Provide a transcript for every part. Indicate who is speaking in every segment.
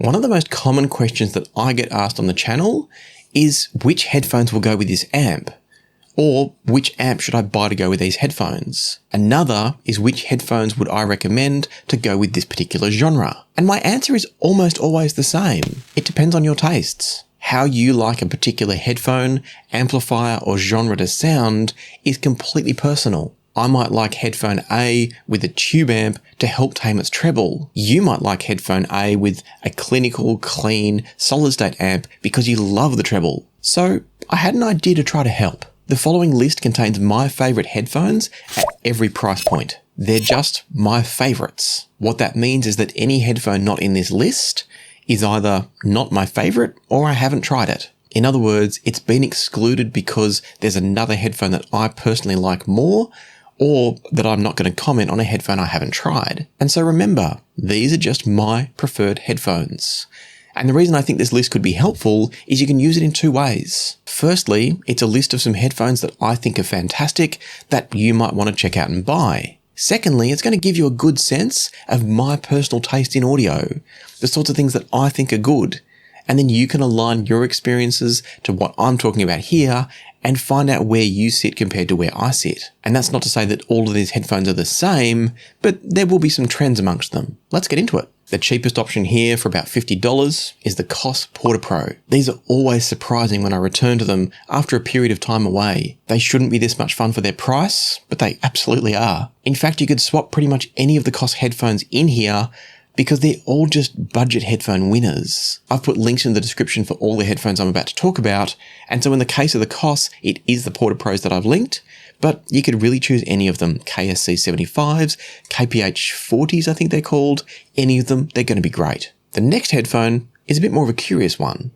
Speaker 1: One of the most common questions that I get asked on the channel is which headphones will go with this amp, or which amp should I buy to go with these headphones? Another is which headphones would I recommend to go with this particular genre? And my answer is almost always the same. It depends on your tastes. How you like a particular headphone, amplifier, or genre to sound is completely personal. I might like headphone A with a tube amp to help tame its treble. You might like headphone A with a clinical, clean, solid-state amp because you love the treble. So I had an idea to try to help. The following list contains my favourite headphones at every price point. They're just my favourites. What that means is that any headphone not in this list is either not my favourite or I haven't tried it. In other words, it's been excluded because there's another headphone that I personally like more, or that I'm not going to comment on a headphone I haven't tried. And so remember, these are just my preferred headphones. And the reason I think this list could be helpful is you can use it in two ways. Firstly, it's a list of some headphones that I think are fantastic that you might want to check out and buy. Secondly, it's going to give you a good sense of my personal taste in audio, the sorts of things that I think are good. And then you can align your experiences to what I'm talking about here and find out where you sit compared to where I sit. And that's not to say that all of these headphones are the same, but there will be some trends amongst them. Let's get into it. The cheapest option here for about $50 is the Koss Porta Pro. These are always surprising when I return to them after a period of time away. They shouldn't be this much fun for their price, but they absolutely are. In fact, you could swap pretty much any of the Koss headphones in here because they're all just budget headphone winners. I've put links in the description for all the headphones I'm about to talk about, and so in the case of the Koss, it is the Porta Pros that I've linked, but you could really choose any of them. KSC 75s, KPH 40s I think they're called, any of them, they're going to be great. The next headphone is a bit more of a curious one.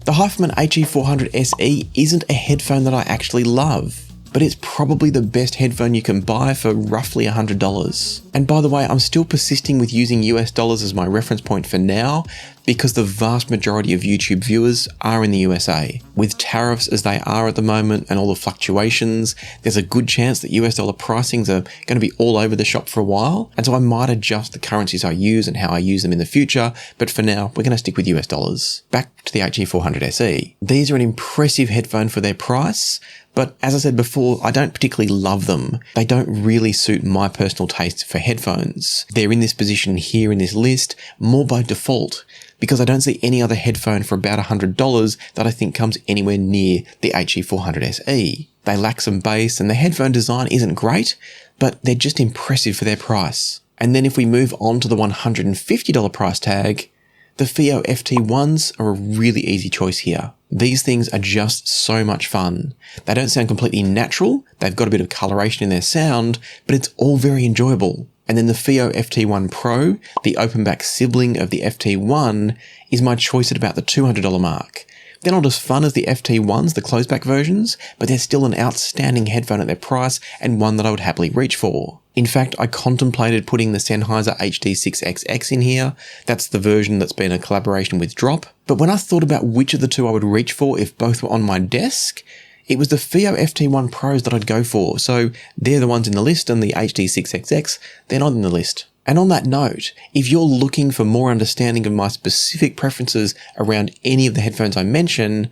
Speaker 1: The HiFiMan HE400SE isn't a headphone that I actually love, but it's probably the best headphone you can buy for roughly $100. And by the way, I'm still persisting with using US dollars as my reference point for now because the vast majority of YouTube viewers are in the USA. With tariffs as they are at the moment and all the fluctuations, there's a good chance that US dollar pricings are going to be all over the shop for a while. And so I might adjust the currencies I use and how I use them in the future. But for now, we're going to stick with US dollars. Back to the HE400SE. These are an impressive headphone for their price. But as I said before, I don't particularly love them. They don't really suit my personal taste for headphones. They're in this position here in this list more by default because I don't see any other headphone for about $100 that I think comes anywhere near the HE400SE. They lack some bass and the headphone design isn't great, but they're just impressive for their price. And then if we move on to the $150 price tag, the FiiO FT1s are a really easy choice here. These things are just so much fun. They don't sound completely natural, they've got a bit of coloration in their sound, but it's all very enjoyable. And then the FiiO FT1 Pro, the open back sibling of the FT1, is my choice at about the $200 mark. They're not as fun as the FT1s, the closed back versions, but they're still an outstanding headphone at their price and one that I would happily reach for. In fact, I contemplated putting the Sennheiser HD6XX in here. That's the version that's been a collaboration with Drop. But when I thought about which of the two I would reach for if both were on my desk, it was the FiiO FT1 Pros that I'd go for. So they're the ones in the list, and the HD6XX, they're not in the list. And on that note, if you're looking for more understanding of my specific preferences around any of the headphones I mention,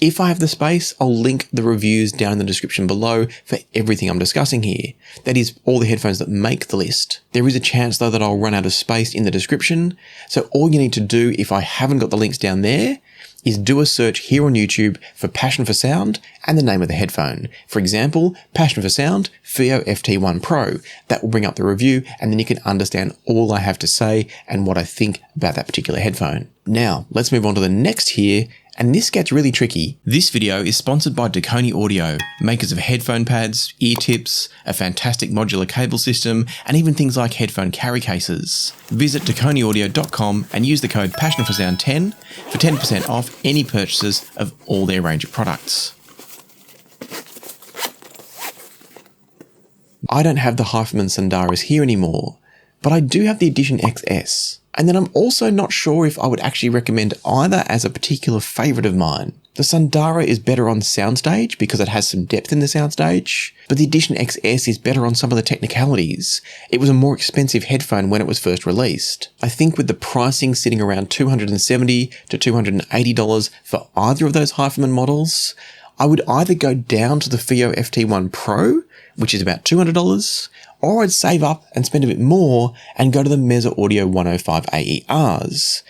Speaker 1: if I have the space, I'll link the reviews down in the description below for everything I'm discussing here. That is, all the headphones that make the list. There is a chance though that I'll run out of space in the description, so all you need to do if I haven't got the links down there is do a search here on YouTube for Passion for Sound and the name of the headphone. For example, Passion for Sound, FiiO FT1 Pro. That will bring up the review and then you can understand all I have to say and what I think about that particular headphone. Now, let's move on to the next here, and this gets really tricky. This video is sponsored by Deconi Audio, makers of headphone pads, ear tips, a fantastic modular cable system, and even things like headphone carry cases. Visit deconiaudio.com and use the code PassionForSound10 for 10% off any purchases of all their range of products. I don't have the HiFiMan Sundaras here anymore, but I do have the Edition XS. And then I'm also not sure if I would actually recommend either as a particular favourite of mine. The Sundara is better on soundstage because it has some depth in the soundstage, but the Edition XS is better on some of the technicalities. It was a more expensive headphone when it was first released. I think with the pricing sitting around $270 to $280 for either of those HiFiMan models, I would either go down to the FiiO FT1 Pro, which is about $200, or I'd save up and spend a bit more and go to the Meze Audio 105 AERs.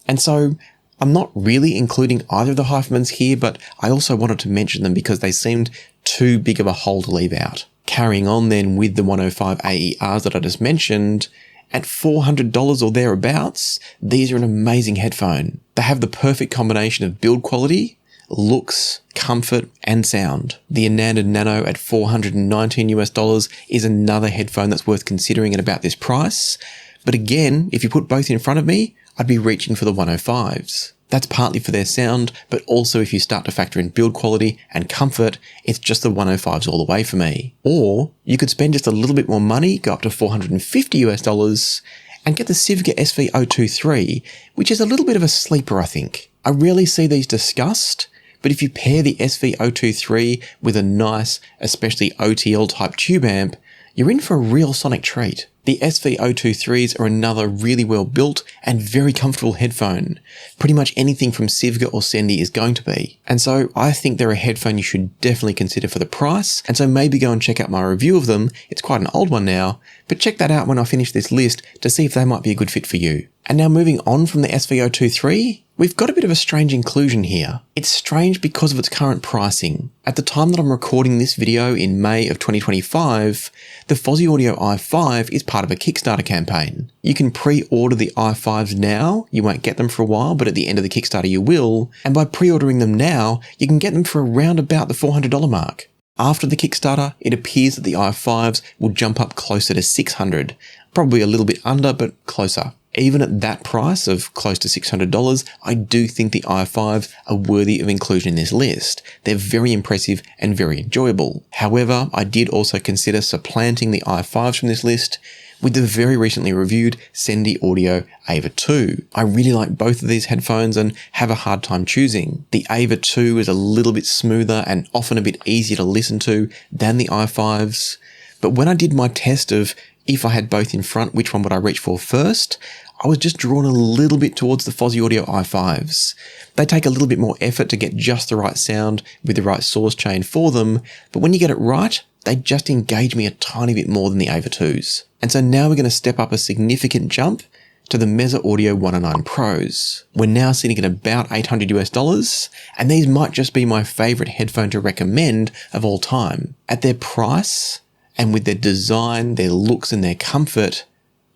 Speaker 1: And so I'm not really including either of the HiFimans here, but I also wanted to mention them because they seemed too big of a hole to leave out. Carrying on then with the 105 AERs that I just mentioned, at $400 or thereabouts, these are an amazing headphone. They have the perfect combination of build quality, looks, comfort, and sound. The Ananda Nano at $419 is another headphone that's worth considering at about this price. But again, if you put both in front of me, I'd be reaching for the 105s. That's partly for their sound, but also if you start to factor in build quality and comfort, it's just the 105s all the way for me. Or you could spend just a little bit more money, go up to $450 and get the Sivga SV023, which is a little bit of a sleeper, I think. I rarely see these discussed, but if you pair the SV023 with a nice, especially OTL type tube amp, you're in for a real sonic treat. The SV023s are another really well built and very comfortable headphone. Pretty much anything from Sivga or Sendy is going to be. And so I think they're a headphone you should definitely consider for the price, and so maybe go and check out my review of them. It's quite an old one now, but check that out when I finish this list to see if they might be a good fit for you. And now moving on from the SV023, we've got a bit of a strange inclusion here. It's strange because of its current pricing. At the time that I'm recording this video in May of 2025, the Fosi Audio i5 is part of a Kickstarter campaign. You can pre-order the i5s now, you won't get them for a while, but at the end of the Kickstarter you will, and by pre-ordering them now, you can get them for around about the $400 mark. After the Kickstarter, it appears that the i5s will jump up closer to $600, probably a little bit under, but closer. Even at that price of close to $600, I do think the i5s are worthy of inclusion in this list. They're very impressive and very enjoyable. However, I did also consider supplanting the i5s from this list with the very recently reviewed Sendy Audio Ava 2. I really like both of these headphones and have a hard time choosing. The Ava 2 is a little bit smoother and often a bit easier to listen to than the i5s. But when I did my test of if I had both in front, which one would I reach for first, I was just drawn a little bit towards the Fosi Audio i5s. They take a little bit more effort to get just the right sound with the right source chain for them, but when you get it right, they just engage me a tiny bit more than the Ava 2s. And so now we're going to step up a significant jump to the Meze Audio 109 Pros. We're now sitting at about $800, and these might just be my favorite headphone to recommend of all time. At their price, and with their design, their looks and their comfort,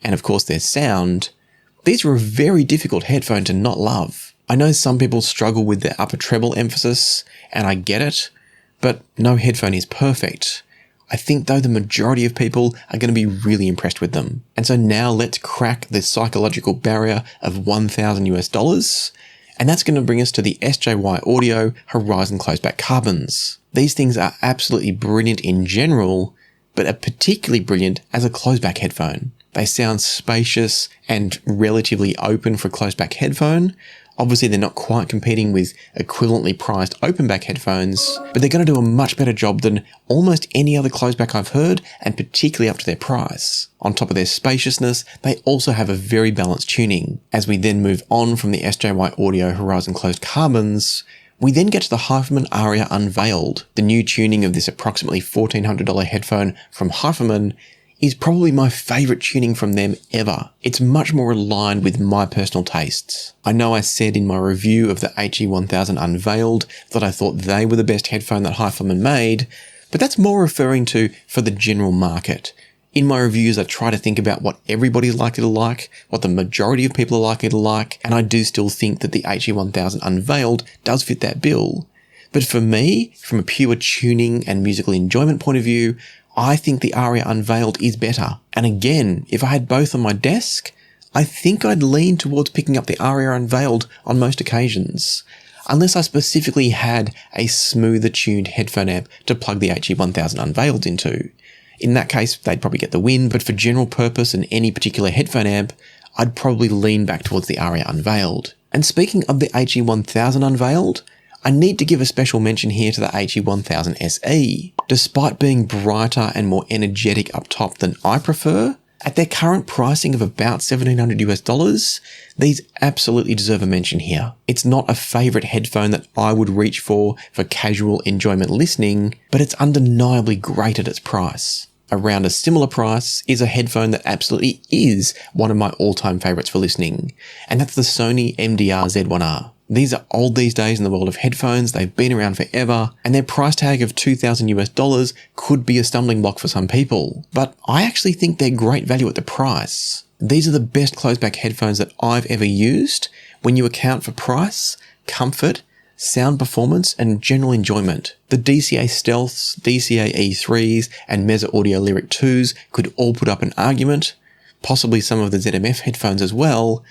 Speaker 1: and of course their sound, these are a very difficult headphone to not love. I know some people struggle with their upper treble emphasis, and I get it, but no headphone is perfect. I think though the majority of people are going to be really impressed with them. And so now let's crack the psychological barrier of $1,000, and that's going to bring us to the SJY Audio Horizon Closeback Carbons. These things are absolutely brilliant in general, but are particularly brilliant as a closeback headphone. They sound spacious and relatively open for a closeback headphone. Obviously, they're not quite competing with equivalently priced open-back headphones, but they're going to do a much better job than almost any other closeback I've heard, and particularly up to their price. On top of their spaciousness, they also have a very balanced tuning. As we then move on from the SJY Audio Horizon Closed Carbons, we then get to the HiFiMan Arya Unveiled. The new tuning of this approximately $1,400 headphone from HiFiMan is probably my favourite tuning from them ever. It's much more aligned with my personal tastes. I know I said in my review of the HE1000 Unveiled that I thought they were the best headphone that HiFiMan made, but that's more referring to for the general market. In my reviews, I try to think about what everybody's likely to like, what the majority of people are likely to like, and I do still think that the HE1000 Unveiled does fit that bill. But for me, from a pure tuning and musical enjoyment point of view, I think the Arya Unveiled is better. And again, if I had both on my desk, I think I'd lean towards picking up the Arya Unveiled on most occasions, unless I specifically had a smoother tuned headphone amp to plug the HE1000 Unveiled into. In that case, they'd probably get the win, but for general purpose and any particular headphone amp, I'd probably lean back towards the Arya Unveiled. And speaking of the HE1000 Unveiled, I need to give a special mention here to the HE1000 SE. Despite being brighter and more energetic up top than I prefer, at their current pricing of about $1,700 these absolutely deserve a mention here. It's not a favourite headphone that I would reach for casual enjoyment listening, but it's undeniably great at its price. Around a similar price is a headphone that absolutely is one of my all-time favourites for listening, and that's the Sony MDR-Z1R. These are old these days in the world of headphones, they've been around forever, and their price tag of $2,000 could be a stumbling block for some people. But I actually think they're great value at the price. These are the best closed-back headphones that I've ever used when you account for price, comfort, sound performance, and general enjoyment. The DCA Stealths, DCA E3s, and Meze Audio Lyric 2s could all put up an argument, possibly some of the ZMF headphones as well,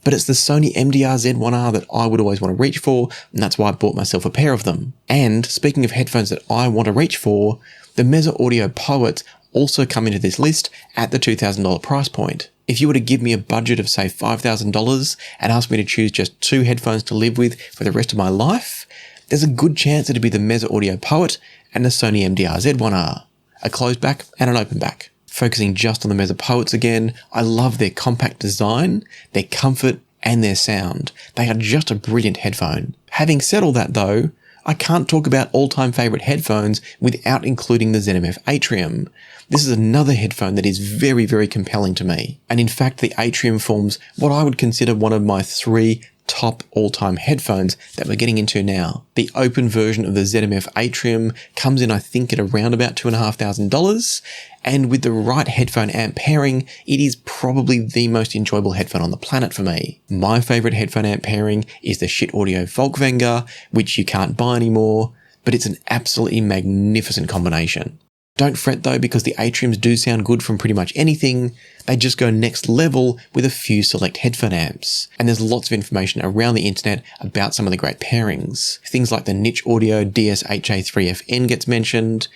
Speaker 1: but it's the Sony MDR-Z1R that I would always want to reach for, and that's why I bought myself a pair of them. And speaking of headphones that I want to reach for, the Meze Audio POET also come into this list at the $2,000 price point. If you were to give me a budget of say $5,000 and ask me to choose just two headphones to live with for the rest of my life, there's a good chance it'd be the Meze Audio POET and the Sony MDR-Z1R, a closed back and an open back. Focusing just on the Meze POETs again, I love their compact design, their comfort, and their sound. They are just a brilliant headphone. Having said all that though, I can't talk about all-time favourite headphones without including the ZMF Atrium. This is another headphone that is very, very compelling to me. And in fact, the Atrium forms what I would consider one of my three top all-time headphones that we're getting into now. The open version of the ZMF Atrium comes in, I think, at around about $2,500, and with the right headphone amp pairing, it is probably the most enjoyable headphone on the planet for me. My favourite headphone amp pairing is the shit audio Folkvanger, which you can't buy anymore, but it's an absolutely magnificent combination. Don't fret though, because the Atriums do sound good from pretty much anything. They just go next level with a few select headphone amps. And there's lots of information around the internet about some of the great pairings. Things like the Niche Audio DS-HA3FN gets mentioned.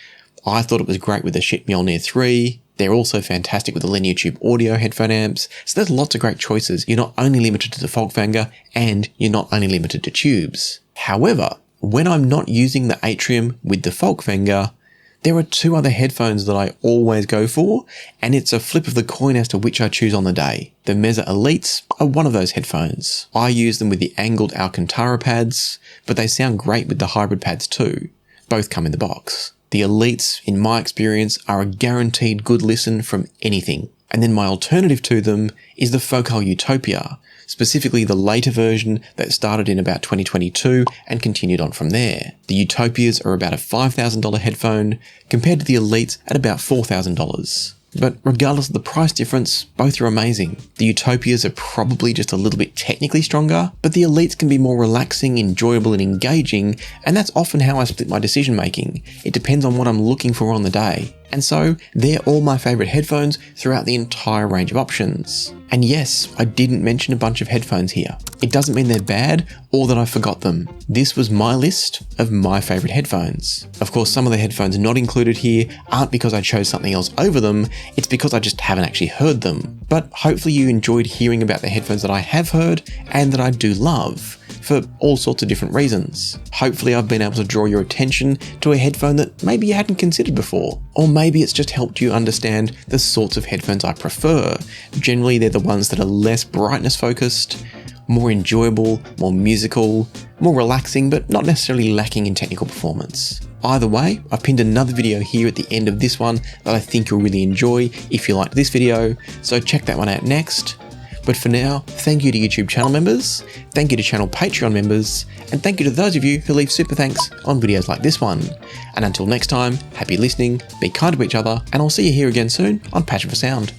Speaker 1: I thought it was great with the Shit Mjolnir 3. They're also fantastic with the Linear Tube Audio headphone amps. So there's lots of great choices. You're not only limited to the Folkvanger, and you're not only limited to tubes. However, when I'm not using the Atrium with the Folkvanger, there are two other headphones that I always go for, and it's a flip of the coin as to which I choose on the day. The Meze Elites are one of those headphones. I use them with the angled Alcantara pads, but they sound great with the hybrid pads too. Both come in the box. The Elites, in my experience, are a guaranteed good listen from anything. And then my alternative to them is the Focal Utopia, specifically the later version that started in about 2022 and continued on from there. The Utopias are about a $5,000 headphone compared to the Elites at about $4,000. But regardless of the price difference, both are amazing. The Utopias are probably just a little bit technically stronger, but the Elites can be more relaxing, enjoyable, and engaging, and that's often how I split my decision making. It depends on what I'm looking for on the day. And so, they're all my favourite headphones throughout the entire range of options. And yes, I didn't mention a bunch of headphones here. It doesn't mean they're bad or that I forgot them. This was my list of my favourite headphones. Of course, some of the headphones not included here aren't because I chose something else over them, it's because I just haven't actually heard them. But hopefully you enjoyed hearing about the headphones that I have heard and that I do love, for all sorts of different reasons. Hopefully I've been able to draw your attention to a headphone that maybe you hadn't considered before. Or maybe it's just helped you understand the sorts of headphones I prefer. Generally they're the ones that are less brightness focused, more enjoyable, more musical, more relaxing, but not necessarily lacking in technical performance. Either way, I've pinned another video here at the end of this one that I think you'll really enjoy if you liked this video, so check that one out next. But for now, thank you to YouTube channel members, thank you to channel Patreon members, and thank you to those of you who leave super thanks on videos like this one. And until next time, happy listening, be kind to each other, and I'll see you here again soon on Passion for Sound.